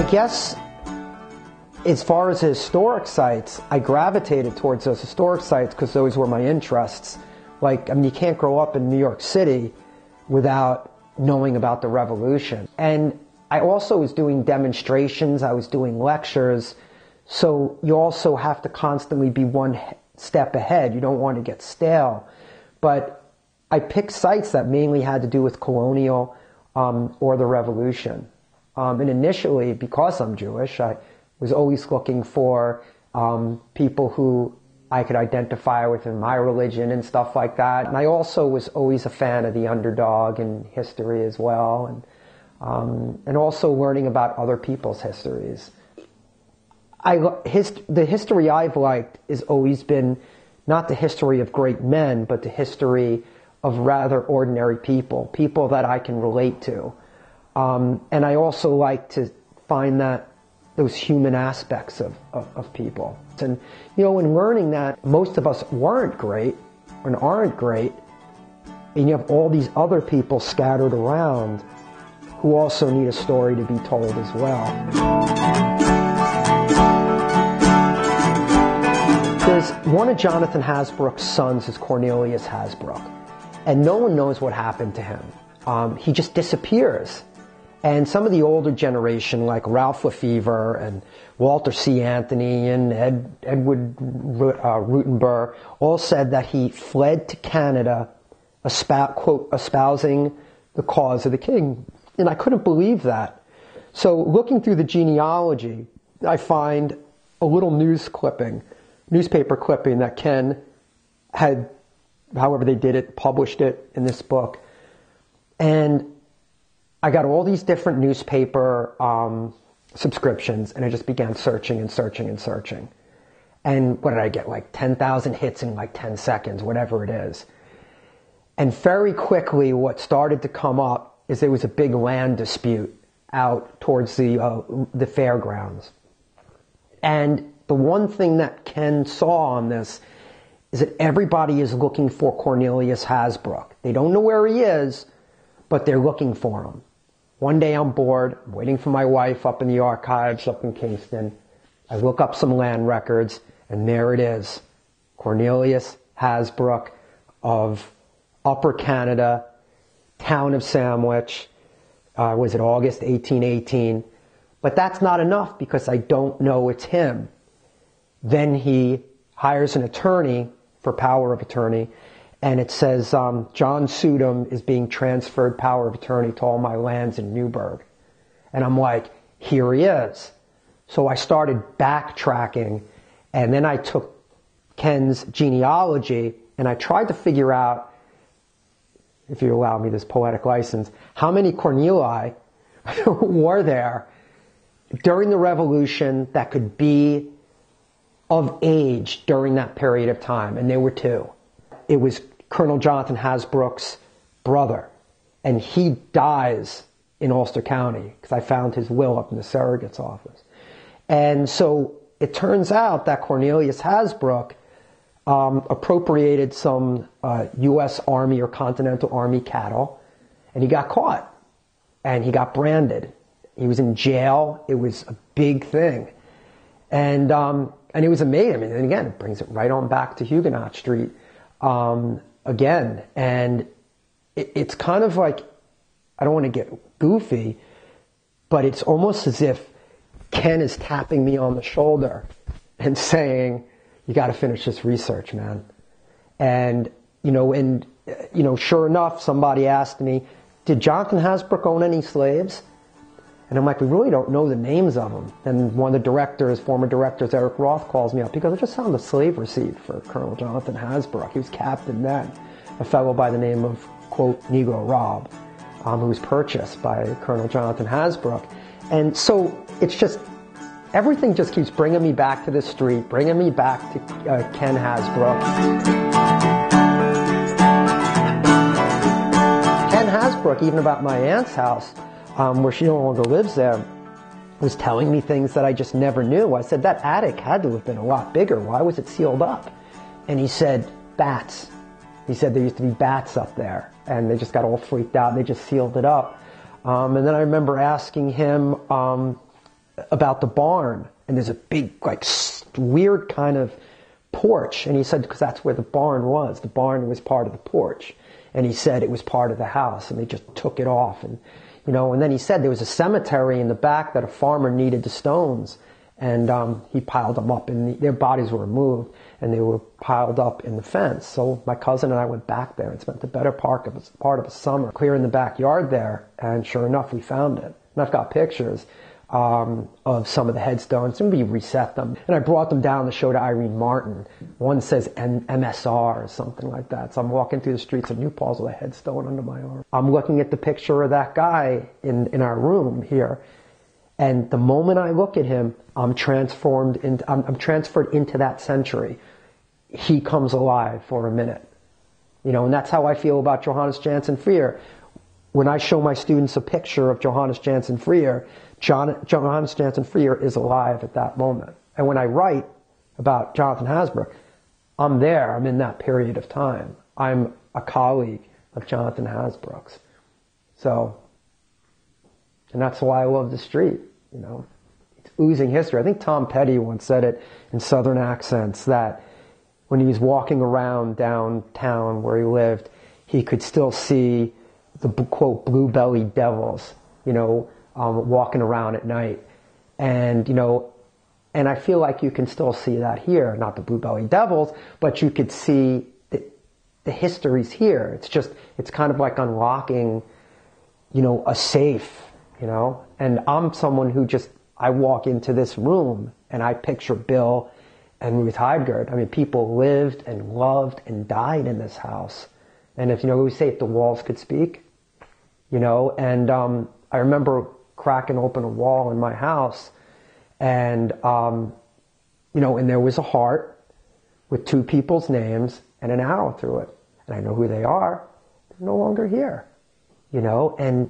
I guess as far as the historic sites, I gravitated towards those historic sites because those were my interests. Like, I mean, you can't grow up in New York City without knowing about the Revolution. And I also was doing demonstrations, I was doing lectures, so you also have to constantly be one step ahead. You don't want to get stale. But I picked sites that mainly had to do with colonial or the Revolution. And initially, because I'm Jewish, I was always looking for people who I could identify with in my religion and stuff like that. And I also was always a fan of the underdog in history as well, and also learning about other people's histories. The history I've liked has always been not the history of great men, but the history of rather ordinary people, people that I can relate to. And I also like to find those human aspects of people. And, you know, in learning that most of us weren't great and aren't great, and you have all these other people scattered around who also need a story to be told as well. There's one of Jonathan Hasbrouck's sons is Cornelius Hasbrouck, and no one knows what happened to him. He just disappears. And some of the older generation, like Ralph Lefevre and Walter C. Anthony and Edward Rutenberg, all said that he fled to Canada, quote, espousing the cause of the king. And I couldn't believe that. So looking through the genealogy, I find a little newspaper clipping that Ken had, however they did it, published it in this book. And I got all these different newspaper subscriptions, and I just began searching and searching and searching. And what did I get? Like 10,000 hits in like 10 seconds, whatever it is. And very quickly, what started to come up is there was a big land dispute out towards the fairgrounds. And the one thing that Ken saw on this is that everybody is looking for Cornelius Hasbrouck. They don't know where he is, but they're looking for him. One day I'm bored, I'm waiting for my wife up in the archives up in Kingston. I look up some land records, and there it is. Cornelius Hasbrouck of Upper Canada, town of Sandwich. Was it August 1818? But that's not enough because I don't know it's him. Then he hires an attorney for power of attorney, and it says, John Sudum is being transferred power of attorney to all my lands in Newburgh. And I'm like, here he is. So I started backtracking, and then I took Ken's genealogy, and I tried to figure out, if you allow me this poetic license, how many Corneli were there during the Revolution that could be of age during that period of time. And there were two. It was Colonel Jonathan Hasbrouck's brother, and he dies in Ulster County because I found his will up in the surrogate's office. And so it turns out that Cornelius Hasbrouck appropriated some U.S. Army or Continental Army cattle, and he got caught, and he got branded. He was in jail. It was a big thing. And it was amazing. I mean, and again, it brings it right on back to Huguenot Street. Again, and it's kind of like, I don't want to get goofy, but it's almost as if Ken is tapping me on the shoulder and saying, you got to finish this research, man. And sure enough, somebody asked me, did Jonathan Hasbrouck own any slaves? And I'm like, we really don't know the names of them. And one of the former directors, Eric Roth, calls me up. He goes, I just found a slave receipt for Colonel Jonathan Hasbrouck. He was captain then. A fellow by the name of, quote, Negro Rob, who was purchased by Colonel Jonathan Hasbrouck. And so it's just, everything just keeps bringing me back to the street, bringing me back to Ken Hasbrouck. Ken Hasbrouck, even about my aunt's house, where she no longer lives there, was telling me things that I just never knew. I said, that attic had to have been a lot bigger. Why was it sealed up? And he said, bats. He said there used to be bats up there, and they just got all freaked out, and they just sealed it up. And then I remember asking him, about the barn, and there's a big, like, weird kind of porch. And he said, because that's where the barn was. The barn was part of the porch. And he said it was part of the house, and they just took it off. And, and then he said there was a cemetery in the back that a farmer needed the stones. And he piled them up, and their bodies were removed, and they were piled up in the fence. So my cousin and I went back there and spent the better part of a summer clearing the backyard there, and sure enough, we found it. And I've got pictures of some of the headstones, and we reset them. And I brought them down to show to Irene Martin. One says MSR or something like that. So I'm walking through the streets of New Paltz with a headstone under my arm. I'm looking at the picture of that guy in our room here. And the moment I look at him, I'm transferred into that century. He comes alive for a minute. And that's how I feel about Johannes Jansen Freer. When I show my students a picture of Johannes Jansen Freer, Johannes Jansen Freer is alive at that moment. And when I write about Jonathan Hasbrouck, I'm there. I'm in that period of time. I'm a colleague of Jonathan Hasbrouck's. So, and that's why I love the street. It's oozing history. I think Tom Petty once said it in Southern accents that when he was walking around downtown where he lived, he could still see the, quote, blue-bellied devils, walking around at night. And, and I feel like you can still see that here. Not the blue-bellied devils, but you could see the history's here. It's kind of like unlocking, a safe, And I'm someone who I walk into this room and I picture Bill and Ruth Heidgert. I mean, people lived and loved and died in this house. And if, we say if the walls could speak, and I remember cracking open a wall in my house and, and there was a heart with two people's names and an arrow through it. And I know who they are. They're no longer here, and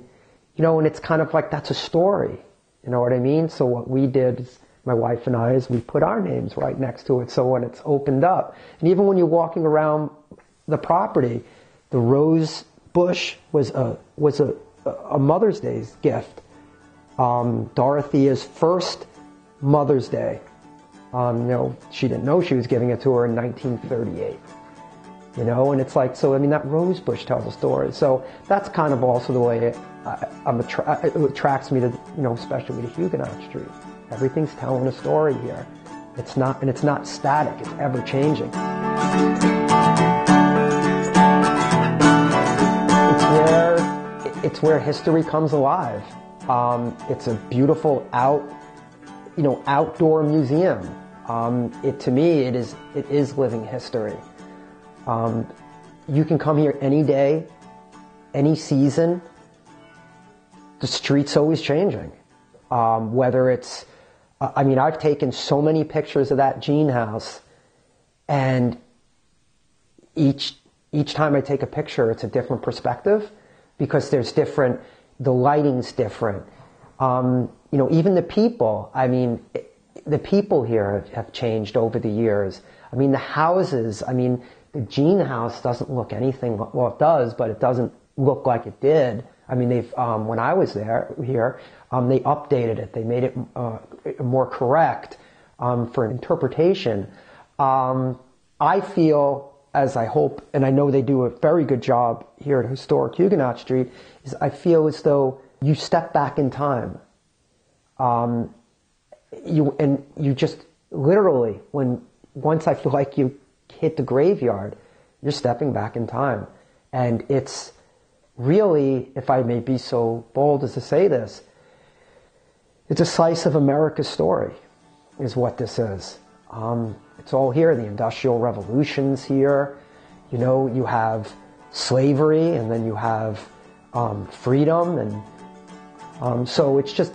it's kind of like that's a story. You know what I mean? So what we did, is, my wife and I, is we put our names right next to it. So when it's opened up, and even when you're walking around the property, the rose bush was a Mother's Day gift. Dorothea's first Mother's Day. She didn't know she was giving it to her in 1938. And it's like, so I mean, that rose bush tells a story. So that's kind of also the way it attracts me to, especially to Huguenot Street. Everything's telling a story here. It's not static. It's ever changing. It's where history comes alive. It's a beautiful outdoor museum. To me, it is living history. You can come here any day, any season. The street's always changing. Whether it's, I've taken so many pictures of that Jean house, and each time I take a picture, it's a different perspective, because the lighting's different. Even the people, the people here have changed over the years. The houses, the Jean house doesn't look anything, well, it does, but it doesn't look like it did. They've, when I was here, they updated it. They made it more correct for interpretation. I feel, as I hope, and I know they do a very good job here at Historic Huguenot Street, is I feel as though you step back in time. You just literally, once I feel like you hit the graveyard, you're stepping back in time. And it's really, if I may be so bold as to say this, it's a slice of America's story, is what this is. It's all here. The Industrial Revolution's here. You have slavery, and then you have freedom, and so it's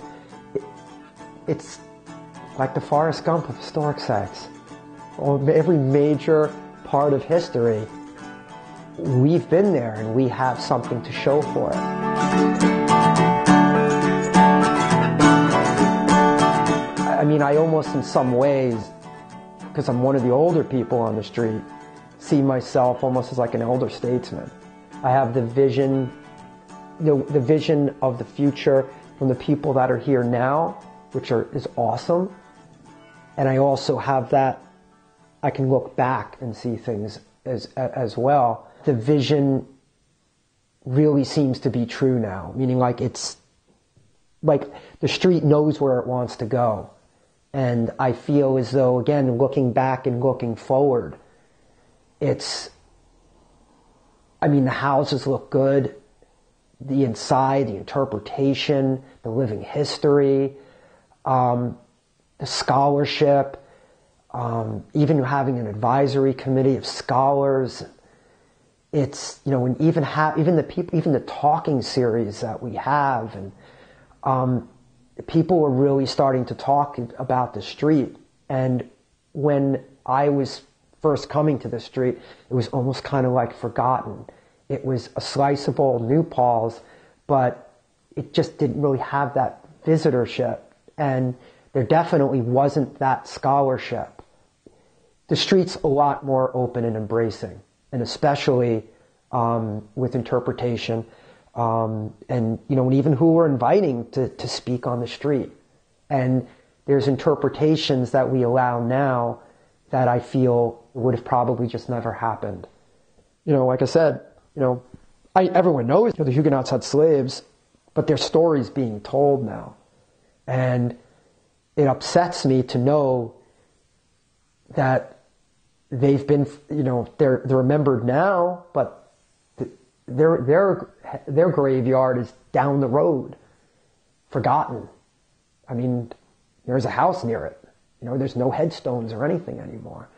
like the Forrest Gump of historic sites. Every major part of history, we've been there, and we have something to show for it. I almost, in some ways, because I'm one of the older people on the street, see myself almost as like an elder statesman. I have the vision, the vision of the future from the people that are here now, is awesome. And I also have that, I can look back and see things as well. The vision really seems to be true now, meaning like it's like the street knows where it wants to go. And I feel as though, again, looking back and looking forward, the houses look good, the inside, the interpretation, the living history, the scholarship, even having an advisory committee of scholars. It's, and even the talking series that we have, and people were really starting to talk about the street. And when I was first coming to the street, it was almost kind of like forgotten. It was a slice of old New Paltz, but it just didn't really have that visitorship. And there definitely wasn't that scholarship. The street's a lot more open and embracing, and especially with interpretation. And even who we're inviting to speak on the street. And there's interpretations that we allow now that I feel would have probably just never happened. Like I said, everyone knows the Huguenots had slaves, but their story's being told now. And it upsets me to know that they've been, they're remembered now, but their graveyard is down the road, forgotten. There's a house near it. There's no headstones or anything anymore.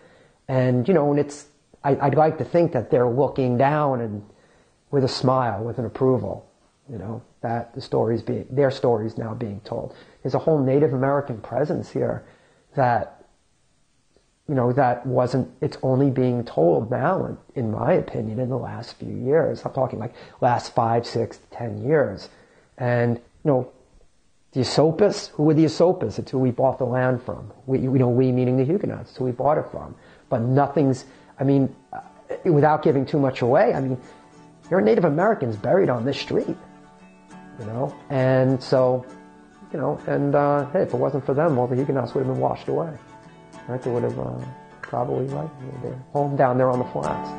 And, and I'd like to think that they're looking down and with a smile, with an approval, that their story's now being told. There's a whole Native American presence here that, it's only being told now, in my opinion, in the last few years. I'm talking like last 5, 6, 10 years. And, the Esopus, who were the Esopus? It's who we bought the land from. We meaning the Huguenots, it's who we bought it from. But nothing's, without giving too much away, there are Native Americans buried on this street, And so, hey, if it wasn't for them, the Huguenots would have been washed away. Right? They would have probably, their home down there on the flats.